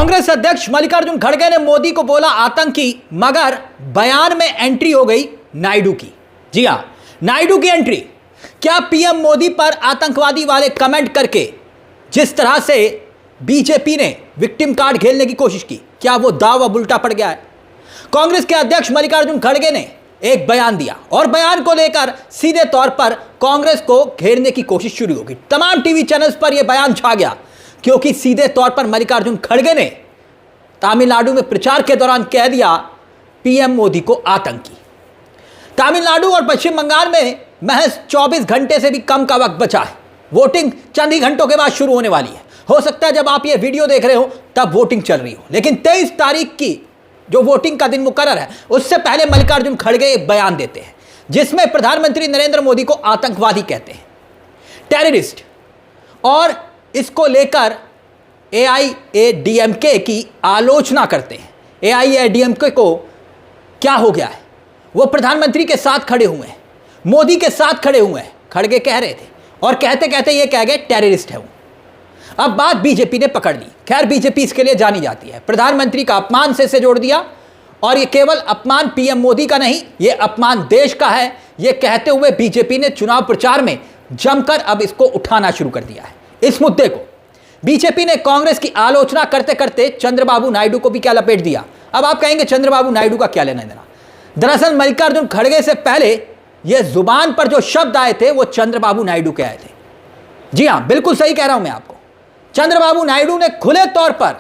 कांग्रेस अध्यक्ष मल्लिकार्जुन खड़गे ने मोदी को बोला आतंकी, मगर बयान में एंट्री हो गई नायडू की। जी हां, नायडू की एंट्री। क्या पीएम मोदी पर आतंकवादी वाले कमेंट करके जिस तरह से बीजेपी ने विक्टिम कार्ड खेलने की कोशिश की, क्या वो दाव अब उल्टा पड़ गया है? कांग्रेस के अध्यक्ष मल्लिकार्जुन खड़गे ने एक बयान दिया और बयान को लेकर सीधे तौर पर कांग्रेस को घेरने की कोशिश शुरू होगी। तमाम टीवी चैनल्स पर यह बयान छा गया क्योंकि सीधे तौर पर मल्लिकार्जुन खड़गे ने तमिलनाडु में प्रचार के दौरान कह दिया पीएम मोदी को आतंकी। तमिलनाडु और पश्चिम बंगाल में महज 24 घंटे से भी कम का वक्त बचा है। वोटिंग चंद ही घंटों के बाद शुरू होने वाली है। हो सकता है जब आप ये वीडियो देख रहे हो तब वोटिंग चल रही हो, लेकिन 23 तारीख की जो वोटिंग का दिन मुकर्रर है उससे पहले मल्लिकार्जुन खड़गे एक बयान देते हैं जिसमें प्रधानमंत्री नरेंद्र मोदी को आतंकवादी कहते हैं, टेररिस्ट, और इसको लेकर एआईएडीएमके की आलोचना करते हैं। एआईएडीएमके को क्या हो गया है? वो प्रधानमंत्री के साथ खड़े हुए हैं, मोदी के साथ खड़े हुए हैं, खड़गे कह रहे थे, और कहते कहते ये कह गए टेररिस्ट है वो। अब बात बीजेपी ने पकड़ ली। खैर, बीजेपी इसके लिए जानी जाती है। प्रधानमंत्री का अपमान से जोड़ दिया, और ये केवल अपमान पीएम मोदी का नहीं, ये अपमान देश का है। ये कहते हुए बीजेपी ने चुनाव प्रचार में जमकर अब इसको उठाना शुरू कर दिया है। इस मुद्दे को बीजेपी ने कांग्रेस की आलोचना करते करते चंद्रबाबू नायडू को भी क्या लपेट दिया। अब आप कहेंगे चंद्रबाबू नायडू का क्या लेना देना? दरअसल मल्लिकार्जुन खड़गे से पहले यह जुबान पर जो शब्द आए थे वो चंद्रबाबू नायडू के आए थे। जी हां, बिल्कुल सही कह रहा हूं मैं आपको। चंद्रबाबू नायडू ने खुले तौर पर,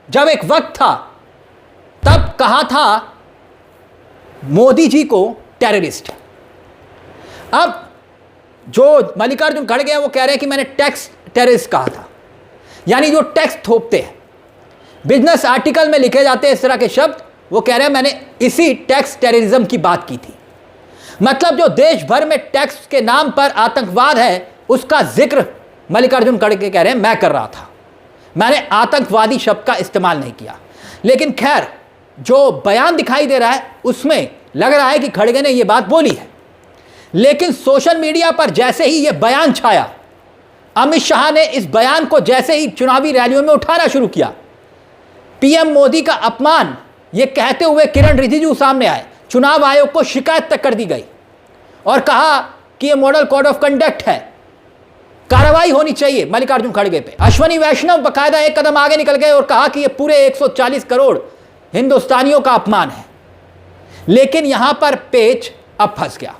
जब एक वक्त था तब कहा था मोदी जी को टेररिस्ट। अब जो मल्लिकार्जुन खड़गे हैं वो कह रहे हैं कि मैंने टैक्स टेररिस्ट कहा था, यानी जो टैक्स थोपते हैं, बिजनेस आर्टिकल में लिखे जाते हैं इस तरह के शब्द, वो कह रहे हैं मैंने इसी टैक्स टेररिज्म की बात की थी। मतलब जो देश भर में टैक्स के नाम पर आतंकवाद है उसका जिक्र मल्लिकार्जुन खड़गे कह रहे हैं मैं कर रहा था, मैंने आतंकवादी शब्द का इस्तेमाल नहीं किया। लेकिन खैर, जो बयान दिखाई दे रहा है उसमें लग रहा है कि खड़गे ने यह बात बोली है। लेकिन सोशल मीडिया पर जैसे ही यह बयान छाया, अमित शाह ने इस बयान को जैसे ही चुनावी रैलियों में उठाना शुरू किया, पीएम मोदी का अपमान यह कहते हुए किरण रिजिजू सामने आए, चुनाव आयोग को शिकायत तक कर दी गई और कहा कि यह मॉडल कोड ऑफ कंडक्ट है, कार्रवाई होनी चाहिए मल्लिकार्जुन खड़गे पे। अश्वनी वैष्णव बकायदा एक कदम आगे निकल गए और कहा कि यह पूरे 140 करोड़ हिंदुस्तानियों का अपमान है। लेकिन यहां पर पेच अब फंस गया।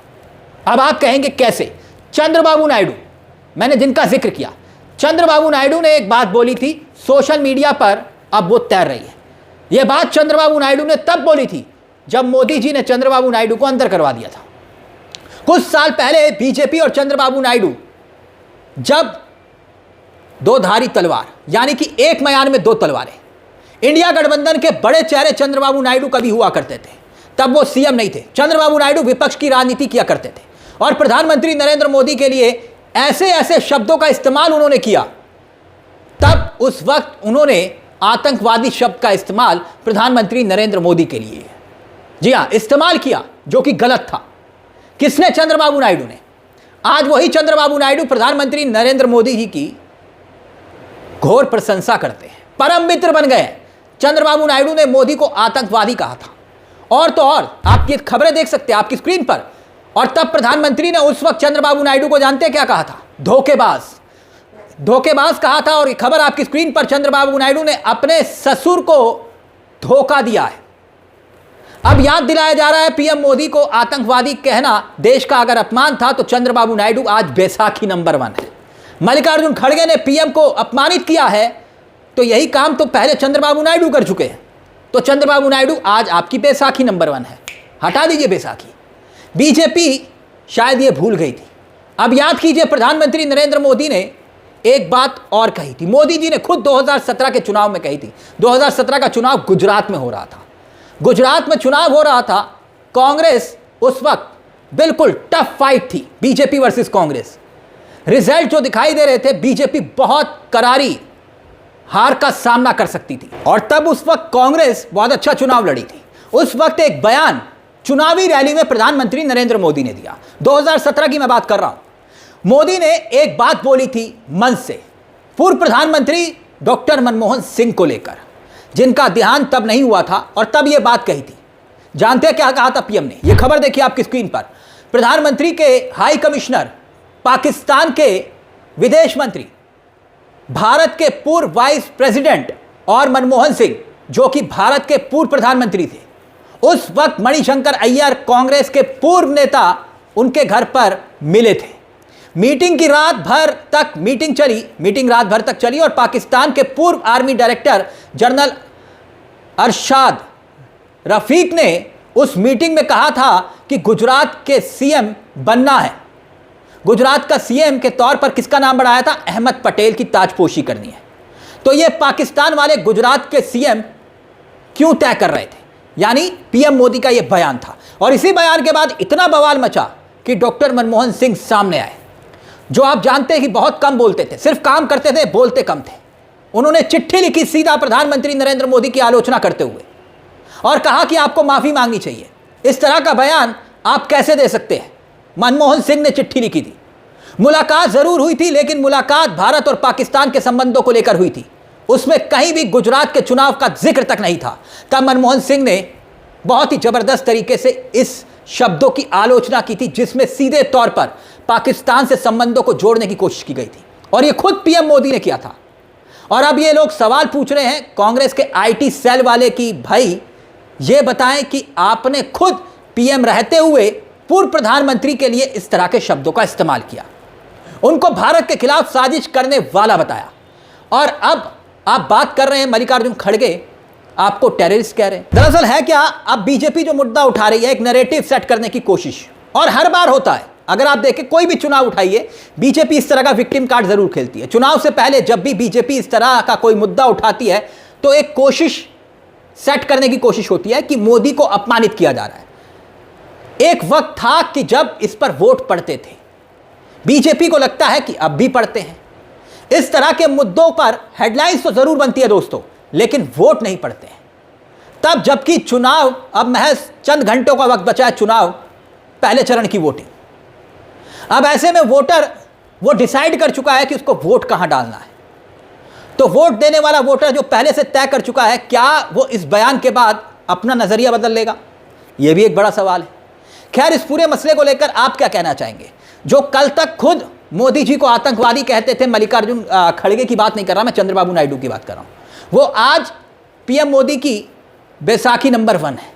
अब आप कहेंगे कैसे? चंद्रबाबू नायडू, मैंने जिनका जिक्र किया, चंद्रबाबू नायडू ने एक बात बोली थी सोशल मीडिया पर, अब वो तैर रही है। यह बात चंद्रबाबू नायडू ने तब बोली थी जब मोदी जी ने चंद्रबाबू नायडू को अंदर करवा दिया था। कुछ साल पहले बीजेपी और चंद्रबाबू नायडू जब दो धारी तलवार, यानी कि एक म्यान में दो तलवारें, इंडिया गठबंधन के बड़े चेहरे चंद्रबाबू नायडू कभी हुआ करते थे। तब वो सीएम नहीं थे, चंद्रबाबू नायडू विपक्ष की राजनीति किया करते थे और प्रधानमंत्री नरेंद्र मोदी के लिए ऐसे ऐसे शब्दों का इस्तेमाल उन्होंने किया। तब उस वक्त उन्होंने आतंकवादी शब्द का इस्तेमाल प्रधानमंत्री नरेंद्र मोदी के लिए, जी हां, इस्तेमाल किया, जो कि गलत था। किसने? चंद्रबाबू नायडू ने। आज वही चंद्रबाबू नायडू प्रधानमंत्री नरेंद्र मोदी जी की घोर प्रशंसा करते हैं, परम मित्र बन गए। चंद्रबाबू नायडू ने मोदी को आतंकवादी कहा था। और तो और आप ये खबरें देख सकते हैं आपकी स्क्रीन पर। और तब प्रधानमंत्री ने उस वक्त चंद्रबाबू नायडू को जानते क्या कहा था? धोखेबाज, धोखेबाज कहा था। और ये खबर आपकी स्क्रीन पर, चंद्रबाबू नायडू ने अपने ससुर को धोखा दिया है। अब याद दिलाया जा रहा है पीएम मोदी को आतंकवादी कहना देश का अगर अपमान था तो चंद्रबाबू नायडू आज बैसाखी नंबर 1 है। मल्लिकार्जुन खड़गे ने पीएम को अपमानित किया है तो यही काम तो पहले चंद्रबाबू नायडू कर चुके हैं। तो चंद्रबाबू नायडू आज आपकी बैसाखी नंबर 1 है। हटा दीजिए बैसाखी। बीजेपी शायद ये भूल गई थी। अब याद कीजिए, प्रधानमंत्री नरेंद्र मोदी ने एक बात और कही थी। मोदी जी ने खुद 2017 के चुनाव में कही थी। 2017 का चुनाव गुजरात में हो रहा था। गुजरात में चुनाव हो रहा था। कांग्रेस उस वक्त बिल्कुल टफ फाइट थी, बीजेपी वर्सेस कांग्रेस। रिजल्ट जो दिखाई दे रहे थे, बीजेपी बहुत करारी हार का सामना कर सकती थी। और तब उस वक्त कांग्रेस बहुत अच्छा चुनाव लड़ी थी। उस वक्त एक बयान चुनावी रैली में प्रधानमंत्री नरेंद्र मोदी ने दिया। 2017 की मैं बात कर रहा हूं। मोदी ने एक बात बोली थी मंच से, पूर्व प्रधानमंत्री डॉक्टर मनमोहन सिंह को लेकर। जिनका ध्यान तब नहीं हुआ था और तब यह बात कही थी। जानते हैं क्या कहा था पीएम ने? यह खबर देखिए आपकी स्क्रीन पर। प्रधानमंत्री के हाई कमिश्नर, पाकिस्तान के विदेश मंत्री, भारत के पूर्व वाइस प्रेसिडेंट और मनमोहन सिंह जो कि भारत के पूर्व प्रधानमंत्री थे, उस वक्त मणिशंकर अय्यर कांग्रेस के पूर्व नेता उनके घर पर मिले थे। मीटिंग रात भर तक चली और पाकिस्तान के पूर्व army director general Arshad Rafiq ने उस मीटिंग में कहा था कि गुजरात के सीएम बनना है। गुजरात का सीएम के तौर पर किसका नाम बढ़ाया था? अहमद पटेल की ताजपोशी करनी है। तो ये पाकिस्तान वाले गुजरात के सीएम क्यों तय कर रहे थे? यानी पीएम मोदी का यह बयान था। और इसी बयान के बाद इतना बवाल मचा कि डॉक्टर मनमोहन सिंह सामने आए, जो आप जानते हैं कि बहुत कम बोलते थे, सिर्फ काम करते थे, बोलते कम थे। उन्होंने चिट्ठी लिखी सीधा प्रधानमंत्री नरेंद्र मोदी की आलोचना करते हुए और कहा कि आपको माफी मांगनी चाहिए। इस तरह का बयान आप कैसे दे सकते हैं? मनमोहन सिंह ने चिट्ठी लिखी थी। मुलाकात जरूर हुई थी, लेकिन मुलाकात भारत और पाकिस्तान के संबंधों को लेकर हुई थी। उसमें कहीं भी गुजरात के चुनाव का जिक्र तक नहीं था। तब मनमोहन सिंह ने बहुत ही जबरदस्त तरीके से इस शब्दों की आलोचना की थी, जिसमें सीधे तौर पर पाकिस्तान से संबंधों को जोड़ने की कोशिश की गई थी। और यह खुद पीएम मोदी ने किया था। और अब ये लोग सवाल पूछ रहे हैं कांग्रेस के आईटी सेल वाले कि भाई ये बताएं कि आपने खुद पीएम रहते हुए पूर्व प्रधानमंत्री के लिए इस तरह के शब्दों का इस्तेमाल किया, उनको भारत के खिलाफ साजिश करने वाला बताया, और अब आप बात कर रहे हैं मल्लिकार्जुन खड़गे आपको टेररिस्ट कह रहे हैं। दरअसल है क्या, अब बीजेपी जो मुद्दा उठा रही है एक नैरेटिव सेट करने की कोशिश, और हर बार होता है। अगर आप देखें कोई भी चुनाव उठाइए, बीजेपी इस तरह का विक्टिम कार्ड जरूर खेलती है। चुनाव से पहले जब भी बीजेपी इस तरह का कोई मुद्दा उठाती है तो एक कोशिश सेट करने की कोशिश होती है कि मोदी को अपमानित किया जा रहा है। एक वक्त था कि जब इस पर वोट पड़ते थे, बीजेपी को लगता है कि अब भी पड़ते हैं। इस तरह के मुद्दों पर हेडलाइंस तो जरूर बनती है दोस्तों, लेकिन वोट नहीं पड़ते हैं। तब जबकि चुनाव अब महज चंद घंटों का वक्त बचा है, चुनाव पहले चरण की वोटिंग। अब ऐसे में वोटर वो डिसाइड कर चुका है कि उसको वोट कहां डालना है। तो वोट देने वाला वोटर जो पहले से तय कर चुका है, क्या वो इस बयान के बाद अपना नजरिया बदल लेगा? यह भी एक बड़ा सवाल है। खैर, इस पूरे मसले को लेकर आप क्या कहना चाहेंगे? जो कल तक खुद मोदी जी को आतंकवादी कहते थे, मल्लिकार्जुन खड़गे की बात नहीं कर रहा मैं, चंद्रबाबू नायडू की बात कर रहा हूं, वो आज पीएम मोदी की बैसाखी नंबर 1 है।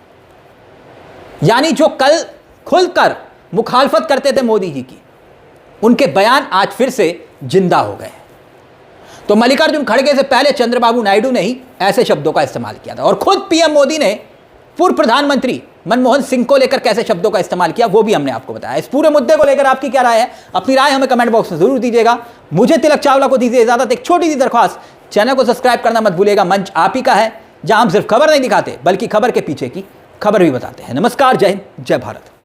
यानी जो कल खुलकर मुखालफत करते थे मोदी जी की, उनके बयान आज फिर से जिंदा हो गए। तो मल्लिकार्जुन खड़गे से पहले चंद्रबाबू नायडू ने ही ऐसे शब्दों का इस्तेमाल किया था, और खुद पीएम मोदी ने पूर्व प्रधानमंत्री मनमोहन सिंह को लेकर कैसे शब्दों का इस्तेमाल किया वो भी हमने आपको बताया। इस पूरे मुद्दे को लेकर आपकी क्या राय है? अपनी राय हमें कमेंट बॉक्स में जरूर दीजिएगा। मुझे तिलक चावला को दीजिए इजाजत। एक छोटी सी दरख्वास्त, चैनल को सब्सक्राइब करना मत भूलिएगा। मंच आप ही का है, जहां हम सिर्फ खबर नहीं दिखाते बल्कि खबर के पीछे की खबर भी बताते हैं। नमस्कार, जय हिंद, जय भारत।